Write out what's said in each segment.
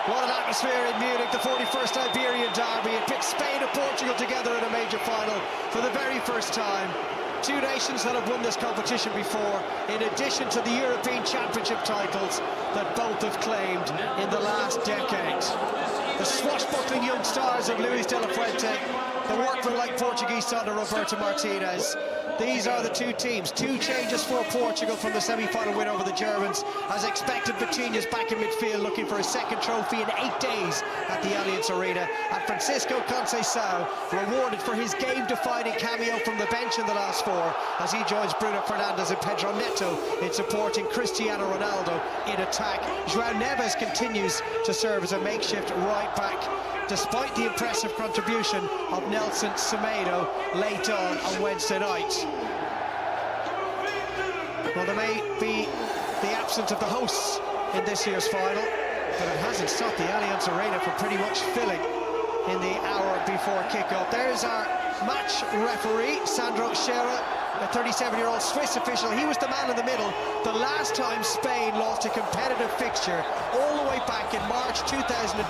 What an atmosphere in Munich, the 41st Iberian derby. It pits Spain and Portugal together in a major final for the very first time. Two nations that have won this competition before, in addition to the European Championship titles that both have claimed in the last decade. The swashbuckling young stars of Luis de la Fuente, the workman-like Portuguese son of Roberto Martinez. These are the two teams. Two changes for Portugal from the semi-final win over the Germans. As expected, Vitinha's back in midfield looking for a second trophy in 8 days at the Allianz Arena. And Francisco Conceição rewarded for his game-defining cameo from the bench in the last 4 as he joins Bruno Fernandes and Pedro Neto in supporting Cristiano Ronaldo in attack. João Neves continues to serve as a makeshift right-back, despite the impressive contribution of Nelson Semedo late on Wednesday night. Well, there may be the absence of the hosts in this year's final, but it hasn't stopped the Allianz Arena from pretty much filling in the hour before kick-off. There's our match referee, Sandro Scherer, a 37-year-old Swiss official. He was the man in the middle the last time Spain lost a competitive fixture, all the way back in March 2023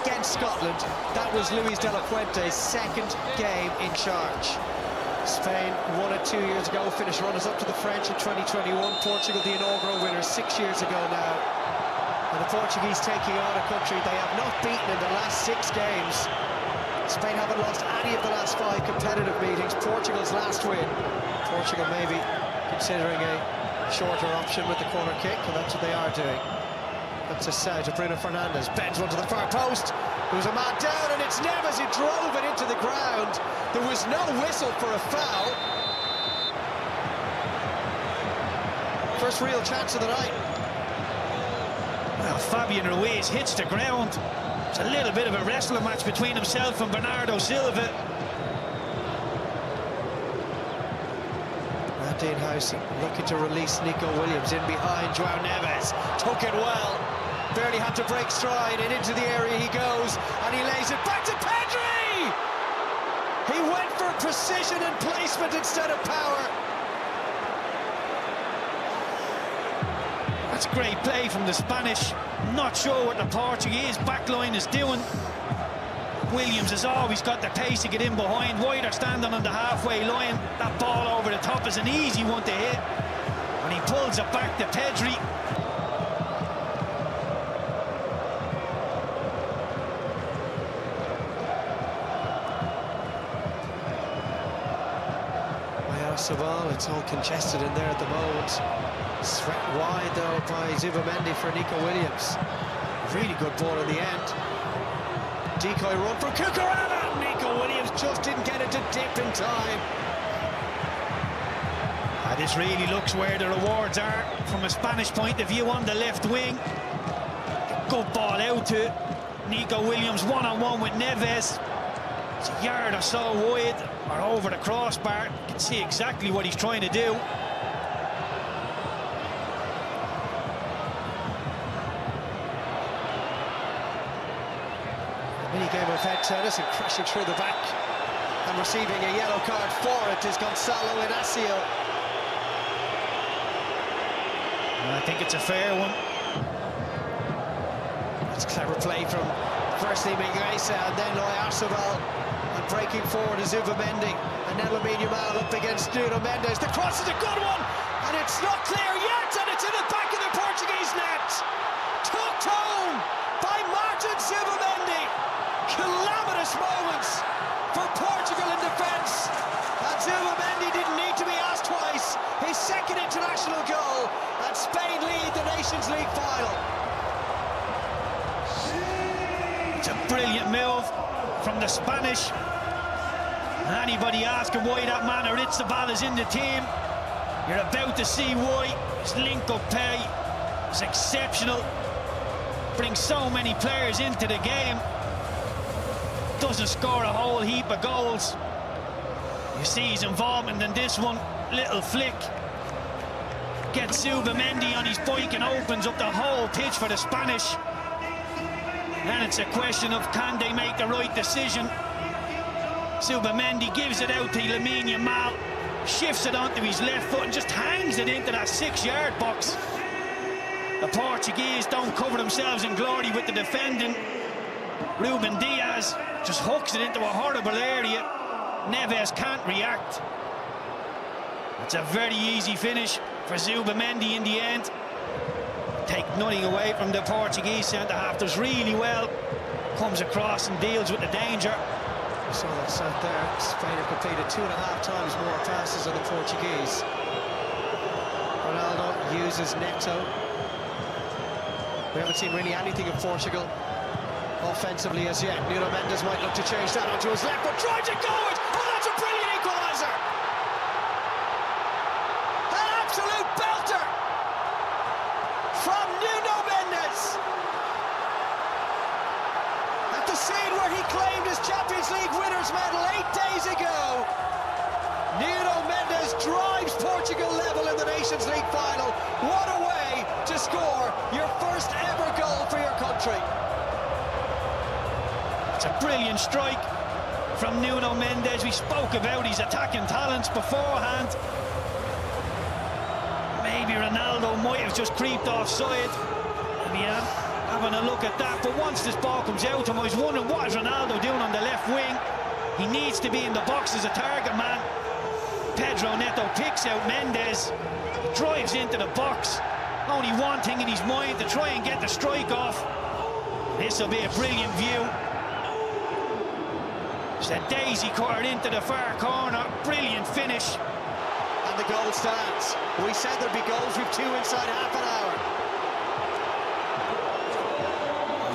against Scotland. That was Luis de la Fuente's second game in charge. Spain won it 2 years ago, finished runners-up to the French in 2021. Portugal, the inaugural winners, 6 years ago now. And the Portuguese taking on a country they have not beaten in the last 6 games. Spain haven't lost any of the last 5 competitive meetings. Portugal's last win. Portugal maybe considering a shorter option with the corner kick, and that's what they are doing. That's a set to Bruno Fernandes. Bends one to the far post. There was a man down, and it's Neves who drove it into the ground. There was no whistle for a foul. First real chance of the night. Well, Fabian Ruiz hits the ground. It's a little bit of a wrestling match between himself and Bernardo Silva. Dean House looking to release Nico Williams in behind João Neves. Took it well. Barely had to break stride, and into the area he goes, and he lays it back to Pedri! He went for precision and placement instead of power. That's great play from the Spanish. Not sure what the Portuguese backline is doing. Williams has always got the pace to get in behind. White are standing on the halfway line. That ball over the top is an easy one to hit. And he pulls it back to Pedri. Yamal, it's all congested in there at the moment. Swept wide though by Zubamendi for Nico Williams. Really good ball in the end. Decoy run from Cucurella. Nico Williams just didn't get it to dip in time. This really looks where the rewards are from a Spanish point of view on the left wing. Good ball out to Nico Williams, one-on-one with Neves. It's a yard or so wide or over the crossbar. You can see exactly what he's trying to do. Mini game of head tennis, and crashing through the back and receiving a yellow card for it is Gonzalo Inacio. I think it's a fair one. That's clever play from firstly Mingueza and then Oyarzabal, and breaking forward is Zubamendi, and then Yamal up against Nuno Mendes. The cross is a good one, and it's not clear yet, and it's in the back of the Portuguese net. Tucked home by Martin Zubamendi. Calamitous moments for Portugal in defence, and Zubamendi didn't need to be asked twice. His second international goal, and Spain lead the Nations League final. It's a brilliant move from the Spanish. Anybody asking why that man Oyarzabal is in the team, you're about to see why. His link-up play is exceptional. Brings so many players into the game. Doesn't score a whole heap of goals. You see his involvement in this one. Little flick. Gets Zubamendi on his bike and opens up the whole pitch for the Spanish. And it's a question of, can they make the right decision? Zubamendi gives it out to Yamal, shifts it onto his left foot and just hangs it into that 6-yard box. The Portuguese don't cover themselves in glory with the defending. Ruben Diaz just hooks it into a horrible area. Neves can't react. It's a very easy finish for Zubamendi in the end. Take nothing away from the Portuguese centre-half. Does really well. Comes across and deals with the danger. So that's out there. Spain have completed 2.5 times more passes than the Portuguese. Ronaldo uses Neto. We haven't seen really anything of Portugal offensively as yet. Nuno Mendes might look to change that onto his left, but tries it going! Oh, that's a brilliant equaliser! An absolute belter from Nuno Mendes! At the scene where he claimed his Champions League winners' medal 8 days ago, Nuno Mendes drives Portugal level in the Nations League final. What a way to score your first ever goal for your country. It's a brilliant strike from Nuno Mendes. We spoke about his attacking talents beforehand. Maybe Ronaldo might have just creeped offside. Yeah, having a look at that. But once this ball comes out to him, I was wondering what is Ronaldo doing on the left wing. He needs to be in the box as a target man. Pedro Neto picks out Mendes, drives into the box. Only one thing in his mind, to try and get the strike off. This will be a brilliant view. It's a daisy cutter into the far corner. Brilliant finish. And the goal stands. We said there'd be goals with 2 inside half an hour.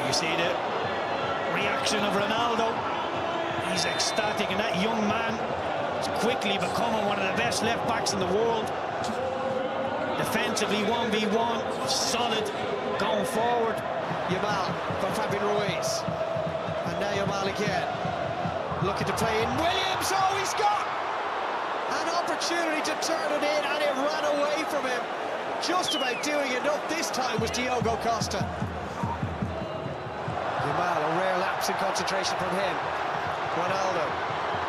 You see the reaction of Ronaldo. He's ecstatic, and that young man is quickly becoming one of the best left backs in the world. Defensively 1v1, solid going forward. Yamal for Fabian Ruiz. And now Yamal again. Looking to play in Williams. Oh, he's got an opportunity to turn it in, and it ran away from him. Just about doing enough this time was Diogo Costa. Yamal, a rare lapse in concentration from him. Ronaldo,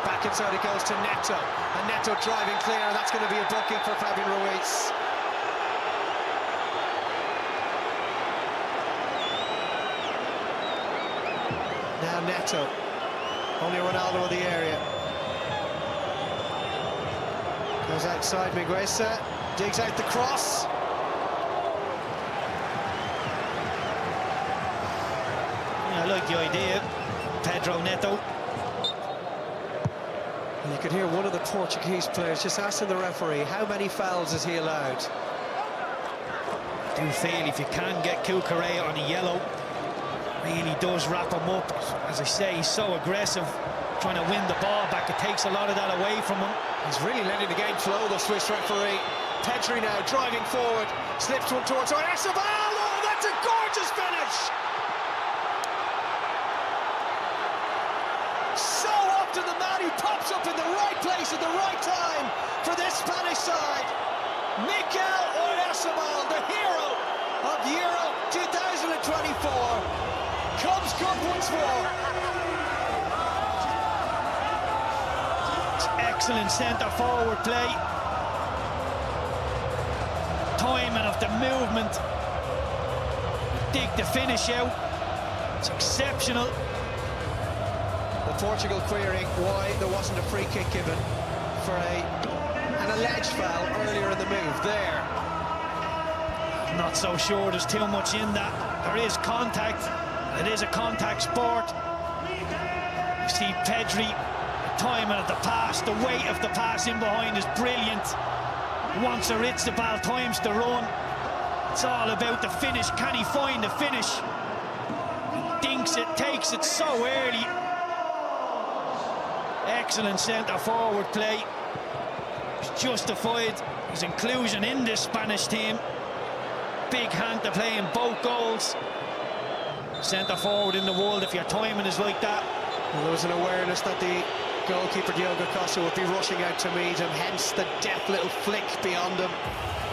back inside it goes to Neto. And Neto driving clear, and that's going to be a booking for Fabian Ruiz. Now Neto. Only Ronaldo in the area. Goes outside Miguesa, digs out the cross. Yeah, I like the idea. Pedro Neto. And you could hear one of the Portuguese players just asking the referee, how many fouls is he allowed? Do feel if you can get Cucurella on a yellow, really does wrap him up. As I say, he's so aggressive, trying to win the ball back. It takes a lot of that away from him. He's really letting the game flow, the Swiss referee. Pedri now driving forward, slips one towards Oyarzabal. Oh, that's a gorgeous finish! So often the man who pops up in the right place at the right time for this Spanish side. Mikel Oyarzabal, the hero of Euro 2024. Comes good once more. It's excellent centre-forward play. Timing of the movement. Dig the finish out. It's exceptional. The Portugal querying why there wasn't a free kick given for an alleged foul earlier in the move there. I'm not so sure there's too much in that. There is contact. It is a contact sport. You see Pedri, the timing of the pass, the weight of the pass in behind is brilliant. Once Oyarzabal times the run, it's all about the finish. Can he find the finish? He dinks it, takes it so early. Excellent centre-forward play. He's justified his inclusion in this Spanish team. Big hand to play in both goals. Centre-forward in the world, if your timing is like that. Well, there was an awareness that the goalkeeper Diogo Costa would be rushing out to meet him, hence the deft little flick beyond him.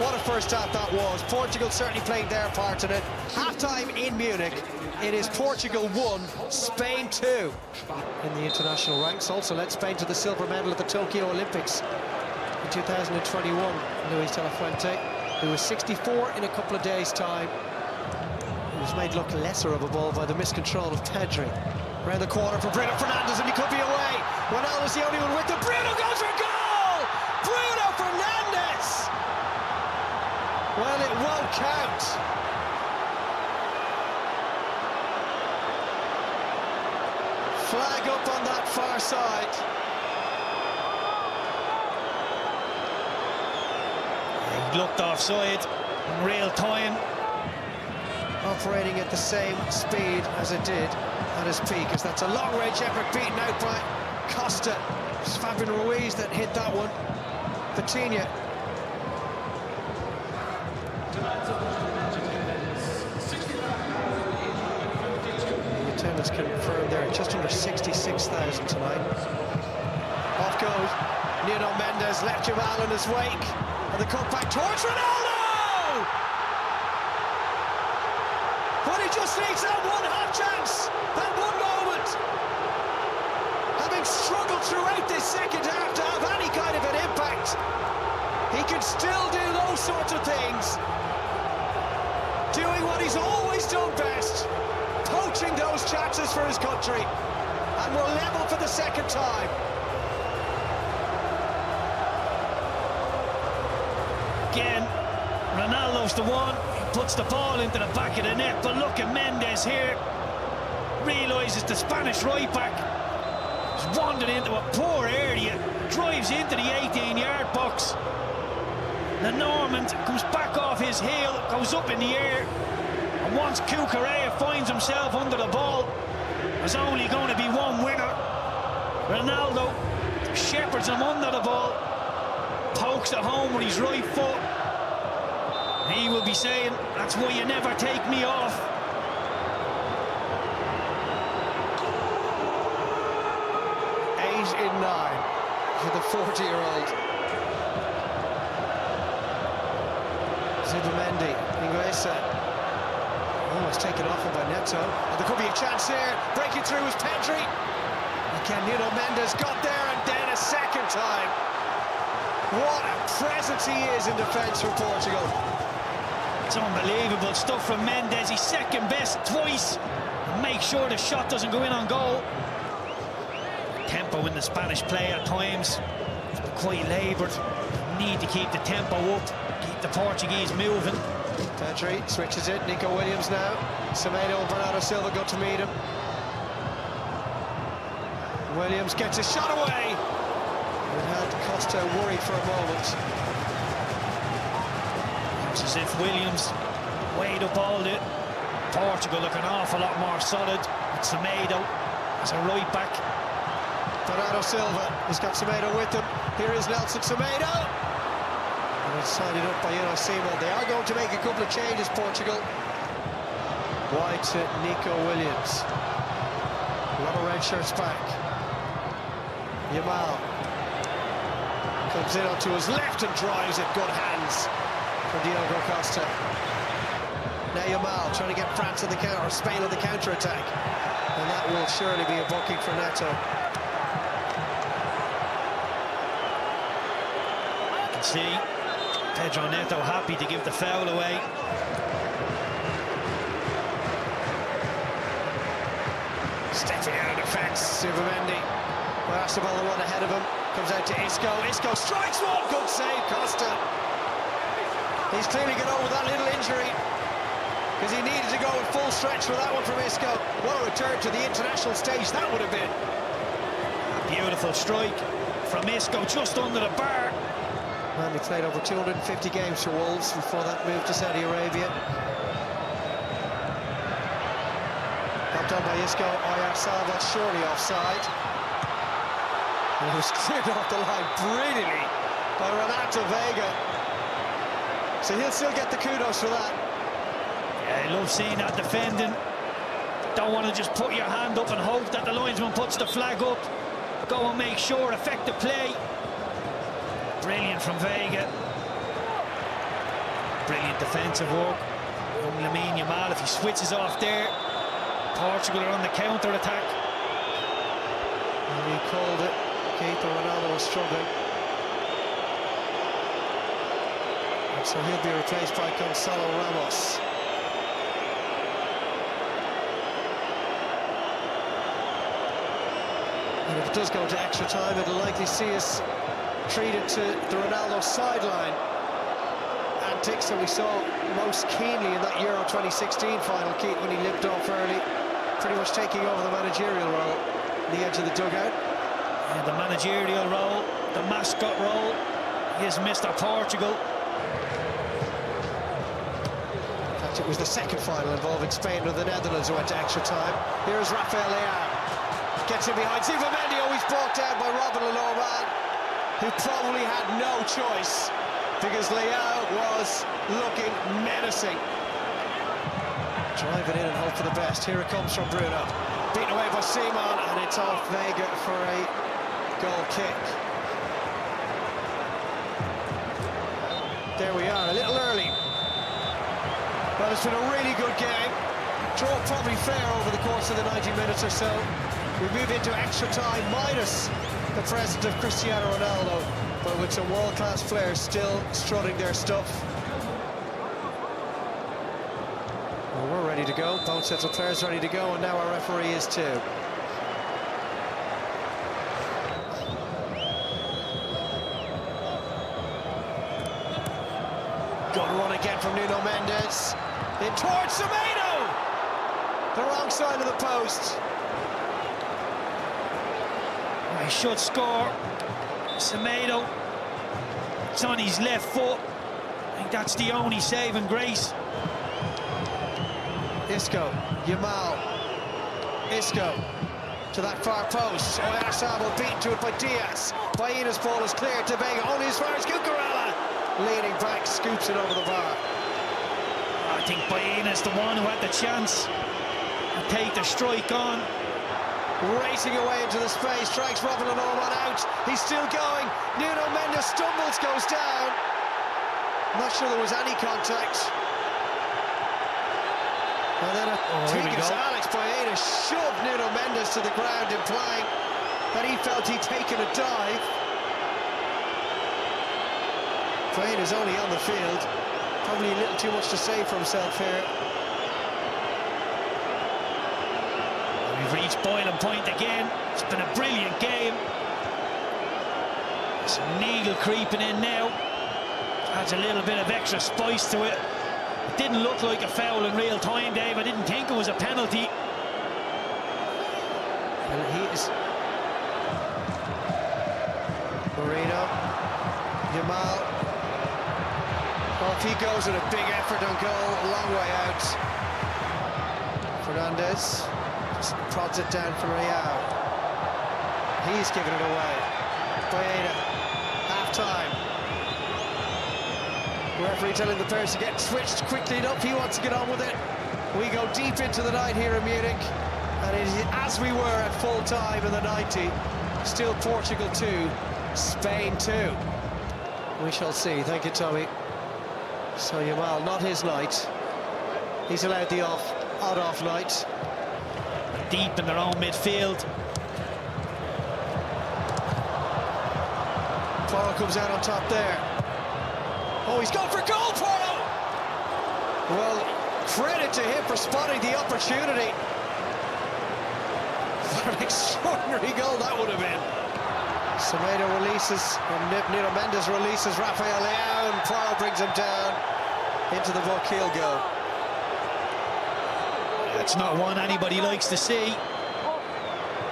What a first half that was. Portugal certainly playing their part in it. Half-time in Munich. It is Portugal 1, Spain 2. In the international ranks, also led Spain to the silver medal at the Tokyo Olympics in 2021. Luis de la Fuente, who was 64 in a couple of days' time. was made look lesser of a ball by the miscontrol of Pedri. Around the corner for Bruno Fernandes, and he could be away. Ronaldo's the only one with it. Bruno goes for goal! Bruno Fernandes! Well, it won't count. Flag up on that far side. He looked offside in real time. Operating at the same speed as it did at his peak, as that's a long-range effort beaten out by Costa. It's Fabian Ruiz that hit that one. Vitinha. The attendance confirmed there, just under 66,000 tonight. Off goes Nuno Mendes, left Yamal in his wake, and the cut back towards Ronaldo! But he just needs that one half chance, that one moment. Having struggled throughout this second half to have any kind of an impact, he can still do those sorts of things, doing what he's always done best, poaching those chances for his country, and we're level for the second time. Again, Ronaldo's the one. Puts the ball into the back of the net, but look at Mendes here. Realises the Spanish right-back has wandered into a poor area, drives into the 18-yard box. The Norman comes back off his heel, goes up in the air, and once Cucurella finds himself under the ball, there's only going to be one winner. Ronaldo shepherds him under the ball, pokes it home with his right foot. He will be saying, that's why you never take me off. Eight in 9 for the 40-year-old. Zubimendi, Inglesa. Almost taken off him by Neto. And there could be a chance here. Breaking through was Pedri. Again, Nuno Mendes got there, and then a second time. What a presence he is in defence for Portugal. It's unbelievable stuff from Mendes. He's second best twice. Make sure the shot doesn't go in on goal. Tempo in the Spanish play at times. It's been quite laboured. Need to keep the tempo up, keep the Portuguese moving. Pedri switches it. Nico Williams now. Semedo and Bernardo Silva go to meet him. Williams gets a shot away. It had Costa worried for a moment. It's as if Williams weighed up all it. Portugal look an awful lot more solid. Semedo as a right back. Bernardo Silva has got Semedo with him. Here is Nelson Semedo. And it's sided up by Simon. They are going to make a couple of changes, Portugal. Wide to Nico Williams. A lot of red shirts back. Yamal comes in onto his left and drives it. Good hands from Diogo Costa. Now Yamal trying to get France on the counter, or Spain on the counter-attack. And that will surely be a booking for Neto. You can see Pedro Neto happy to give the foul away. Stepping out of defence, Zubimendi. Well, that's the ball, the one ahead of him. Comes out to Isco. Isco strikes one. Good save, Costa. He's clearly got over that little injury, because he needed to go in full stretch for that one from Isco. What a return to the international stage that would have been. A beautiful strike from Isco, just under the bar. And he played over 250 games for Wolves before that move to Saudi Arabia. Got done by Isco. Oyarzabal surely offside. And it was cleared off the line brilliantly by Renato Vega. So he'll still get the kudos for that. Yeah, I love seeing that defending. Don't want to just put your hand up and hope that the linesman puts the flag up. Go and make sure, effective play. Brilliant from Vega. Brilliant defensive work. Lamine Yamal, if he switches off there, Portugal are on the counter-attack. And he called it. Keeper Ronaldo was struggling. And so he'll be replaced by Gonzalo Ramos. And if it does go to extra time, it'll likely see us treated to the Ronaldo sideline antics that we saw most keenly in that Euro 2016 final, Keith, when he limped off early, pretty much taking over the managerial role on the edge of the dugout. And the managerial role, the mascot role, he is Mr. Portugal. In fact, it was the second final involving Spain and the Netherlands who went to extra time. Here's Rafael Leao. Gets in behind Zivamendi, always brought down by Robin Lenormand, who probably had no choice because Leao was looking menacing. Drive it in and hope for the best. Here it comes from Bruno. Beaten away by Simon, and it's off Vega for a goal kick. There we are, a little early. Well, it's been a really good game. Draw probably fair over the course of the 90 minutes or so. We move into extra time minus the presence of Cristiano Ronaldo, but with some world-class players still strutting their stuff. Well, we're ready to go. Both sets of players ready to go, and now our referee is too. Good run again from Nuno Mendes. In towards Semedo! The wrong side of the post. He should score. Semedo, it's on his left foot. I think that's the only saving grace. Isco, Yamal, Isco to that far post. Oyarzabal beaten to it by Diaz. Baina's ball is cleared to Vega, only as far as Cucurella. Leaning back, scoops it over the bar. I think Baina's the one who had the chance to take the strike on. Racing away into the space, drags Robin Lenormand out. He's still going. Nuno Mendes stumbles, goes down. I'm not sure there was any contact. And then I think it's Alex Baena shoved Nuno Mendes to the ground, implying that he felt he'd taken a dive. Baena's only on the field. Probably a little too much to say for himself here. We've reached boiling point again. It's been a brilliant game. Some needle creeping in now. Adds a little bit of extra spice to it. It didn't look like a foul in real time, Dave. I didn't think it was a penalty. And he is... Marino. Yamal. Off he goes with a big effort on goal. A long way out. Fernandez. Just prods it down for Real. He's giving it away. Baena, half-time. Referee telling the players to get switched quickly enough. He wants to get on with it. We go deep into the night here in Munich, and it is as we were at full time in the 90. Still Portugal 2, Spain 2. We shall see. Thank you, Tommy. So Yamal, not his night. He's allowed the odd off night. Deep in their own midfield. Porro comes out on top there. Oh, he's gone for goal, Porro! Well, credit to him for spotting the opportunity. What an extraordinary goal that would have been. Semedo releases, and Nuno Mendes releases Rafael Leao, and Porro brings him down into the book. He'll go. That's not one anybody likes to see.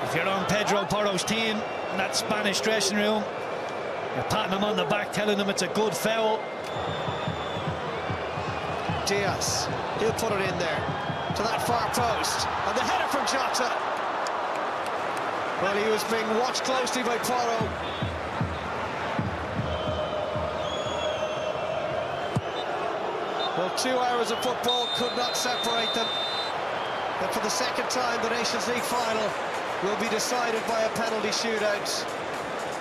If you're on Pedro Porro's team in that Spanish dressing room, you're patting him on the back, telling him it's a good foul. Diaz, he'll put it in there to that far post, and the header from Jota. Well, he was being watched closely by Porro. Well, 2 hours of football could not separate them. And for the second time, the Nations League final will be decided by a penalty shootout.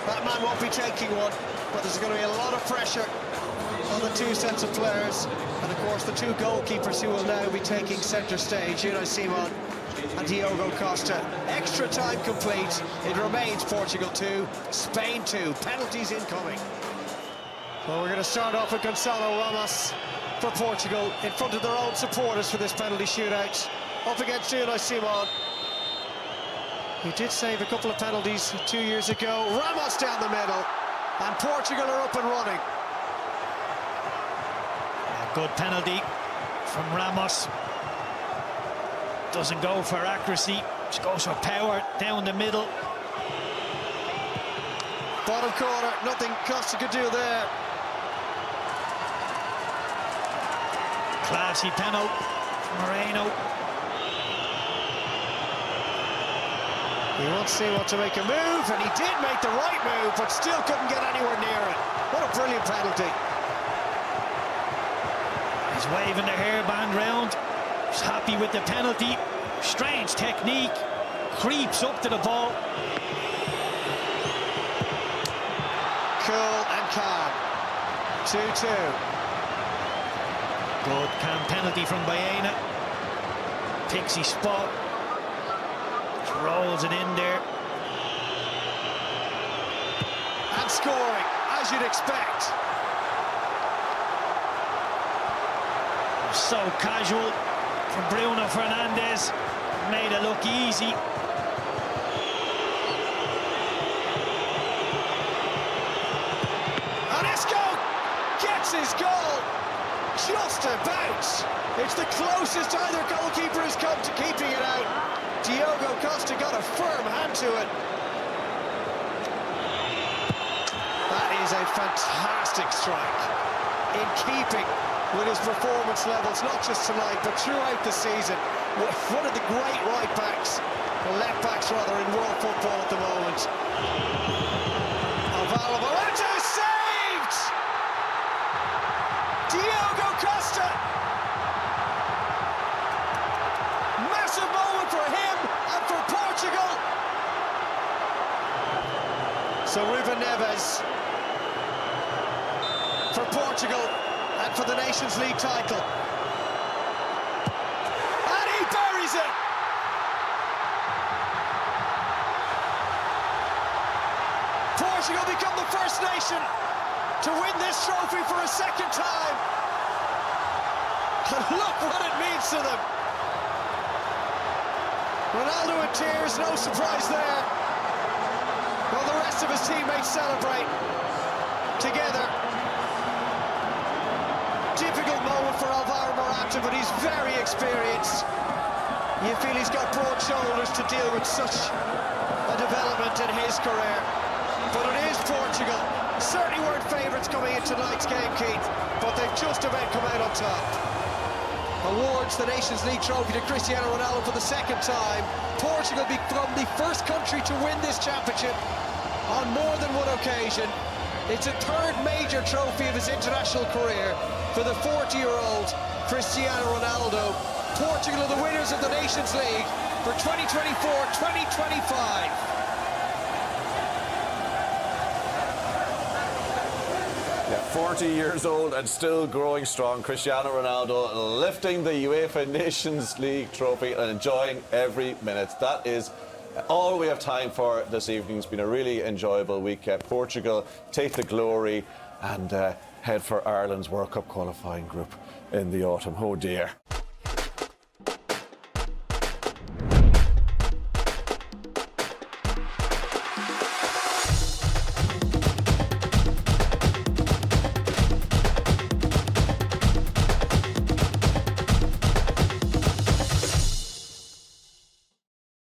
That man won't be taking one, but there's going to be a lot of pressure on the two sets of players. And, of course, the two goalkeepers who will now be taking centre stage, Unai Simon and Diogo Costa. Extra time complete. It remains Portugal 2, Spain 2. Penalties incoming. Well, we're going to start off with Gonçalo Ramos for Portugal in front of their own supporters for this penalty shootout. Up against Unai Simon. He did save a couple of penalties 2 years ago. Ramos down the middle, and Portugal are up and running. A good penalty from Ramos. Doesn't go for accuracy, just goes for power down the middle. Bottom corner, nothing Costa could do there. Classy penalty from Moreno. He wants to see what to make a move, and he did make the right move, but still couldn't get anywhere near it. What a brilliant penalty. He's waving the hairband round. He's happy with the penalty. Strange technique. Creeps up to the ball. Cool and calm. 2-2. Good calm penalty from Baena. Pixie spot. Just rolls it in there. And scoring, as you'd expect. So casual from Bruno Fernandes. Made it look easy. And Isco gets his goal. Just about. It's the closest either goalkeeper has come to keeping it out. Diogo Costa got a firm hand to it. That is a fantastic strike. In keeping with his performance levels, not just tonight, but throughout the season. One of the great right-backs, or left-backs rather, in world football at the moment. Alvaro Morata saved! Diogo Costa! Massive moment for him and for Portugal. So Ruben Neves for Portugal and for the Nations League title. And he buries it! Portugal become the first nation to win this trophy for a second time. And look what it means to them. Ronaldo in tears, no surprise there. While the rest of his teammates celebrate together. Difficult moment for Alvaro Morata, but he's very experienced. You feel he's got broad shoulders to deal with such a development in his career. But it is Portugal. Certainly weren't favourites coming into tonight's game, Keith, but they've just about come out on top. Awards the Nations League trophy to Cristiano Ronaldo for the second time. Portugal become the first country to win this championship on more than one occasion. It's a third major trophy of his international career for the 40-year-old Cristiano Ronaldo. Portugal are the winners of the Nations League for 2024-2025. Yeah, 40 years old and still growing strong. Cristiano Ronaldo lifting the UEFA Nations League trophy and enjoying every minute. That is all we have time for this evening. It's been a really enjoyable week. Portugal take the glory and head for Ireland's World Cup qualifying group in the autumn. Oh dear.